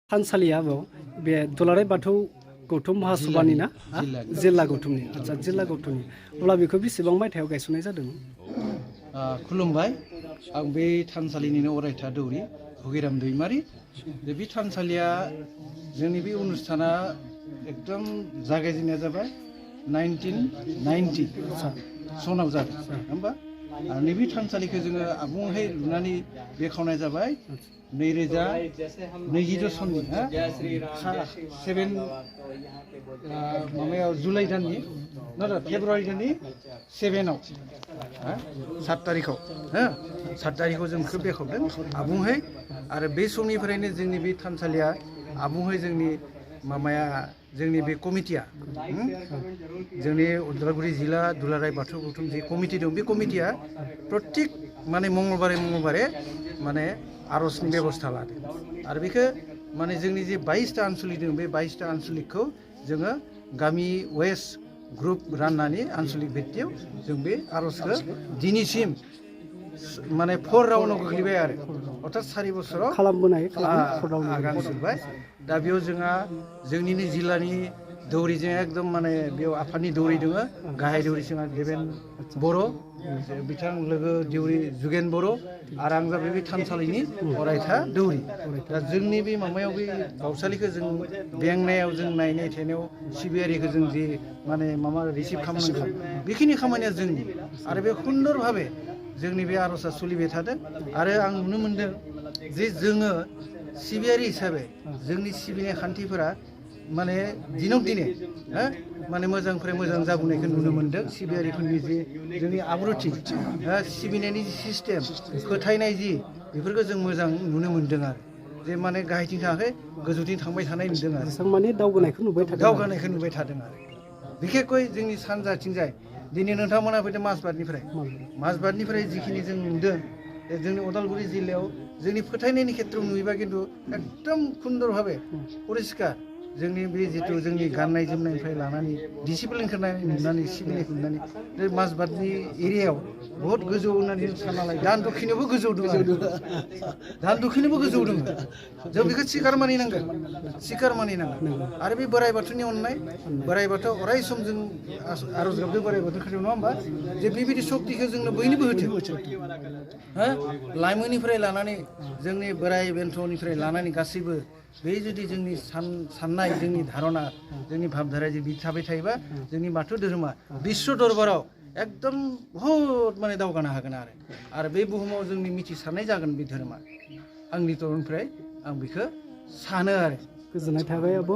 थानसालियाव बे दुलाराय बाथौ गौथुम महासभानि ना जिल्ला गौथुमनि आচ্ছা जिल्ला गौथुमनि अब्ला बेखौ बेसेबां मायथाइयाव गायसननाय जादों? खुलुमबाय आं बे थानसालिनिनो अरायथा दौरि भुगिराम दैमारि बे थानसालिया जोंनि बे अनुष्ठाना एकदम जागायजेननाया जाबाय 1990 सनाव जादों होमबा आरो नैबे थानसालिखौ जोङो आबुङै लुनानै बेखेवनाय जाबाय 2022 सननि माबायाव जुलाइ दाननि फेब्रुवारि दाननि 7 तारिखआव 7 तारिखआव जों बेखौ बेखेवदों आबुङै आरो बे समनिफ्रायनो जोंनि बे थानसालिया आबुङै जोंनि माबाया जोंनि बे कमिटिया जोंनि उदालगुरि जिल्ला दुलाराय बाथौ गौथुम जे कमिटि दं बे कमिटिया प्रत्येक माने मंगलबारे माने आरजनि बेबस्था लादों आरो बेखौ माने जोंनि जे 22टा आनसलिक दं बे 22टा आनसलिकखौ जोङो गामि वेस्ट ग्रुप राननानै आनसलिक भित्तियाव जों बे आरजखौ दिनैसिम माने 4 राउन्डआव गोग्लैबाय आरो अर्थात 4 बोसोराव खालामबोनाय आगान सुरबाय दा बेयाव जोंहा जोंनिनो जिल्लानि दौरिजों एकदम माने बेयाव आफादनि दौरि दङ गाहाय दौरि जोंहा देबेन बर' बिथां लोगो दौरि जुगेन बर' आरो आं जाबाय बे थानसालिनि अरायथा दौरि दा जोंनि बे माबायाव बे बावसालिखौ जों बेंनायाव जों नायनाय थेनायाव सिबियारिखौ जों जे माने माबा रिसिभ खालामनांगौ बेखिनि खामानिया जोंनि आरो बे सुन्दर भाबे जोंनि बे आर'जआ सोलिबाय थादों आरो आं नुनो मोनदों जे जोङो सिबियारि हिसाबै जोंनि सिबिनाय खान्थिफोरा माने दिनक दिने माने मोजांनिफ्राय मोजां जाबोनायखौ नुनो मोनदों सिबियारिफोरनि जे जोंनि आब्रुथि सिबिनायनि जि सिस्टेम फोथायनाय जि बेफोरखौ जों मोजां नुनो मोनदों आरो जे माने गाहायथिं थाङाखै गोजौथिं थांबाय थानाय नुदों आरो माने दावगानायखौ नुबाय थादों आरो बिखेखय जोंनि सानजाथिंजाय दिनै नोंथांमोना फैदों माजबादनिफ्राय जिखिनि जों नुदों जोंनि उदालगुरि जिल्लायाव जोंनि फोथायनायनि खेत्रआव नुयोबा खिन्थु एकदम सुन्दर भाबे परिष्कार जोंनि बे जिथु जोंनि गाननाय जोमनायनिफ्राय लानानै डिसिप्लिनखौ नुनानै सिबिनायखौ नुनानै बे माजबादनि एरियायाव बहुत गोजौ होननानै सानना लायो दान दखिनायावबो गोजौ दङ जों बेखौ सिकार मानिनांगोन आरो बे बोराइ बाथौनि अननाय बोराइ बाथौ अराय सम जों आरज गाबदों बोराइ बाथौ खाथियाव नङा होमबा जे बेबायदि सक्तिखौ जोंनो बयनोबो होथों लाइमोननिफ्राय लानानै जोंनि बोराइ बेन्थ'निफ्राय लानानै गासैबो बे जुदि जोंनि साननाय जोंनि धारना जोंनि भाबधाराया जुदि थाबाय थायोबा जोंनि बाथौ धोरोमा बिश्व दरबाराव एकदम बहुत माने दावगानो हागोन आरो बे बुहुमाव जोंनि मिथिसारनाय जागोन बे धोरोमा आंनि तरफनिफ्राय आं बेखौ सानो आरो गोजोननाय थाबाय आब'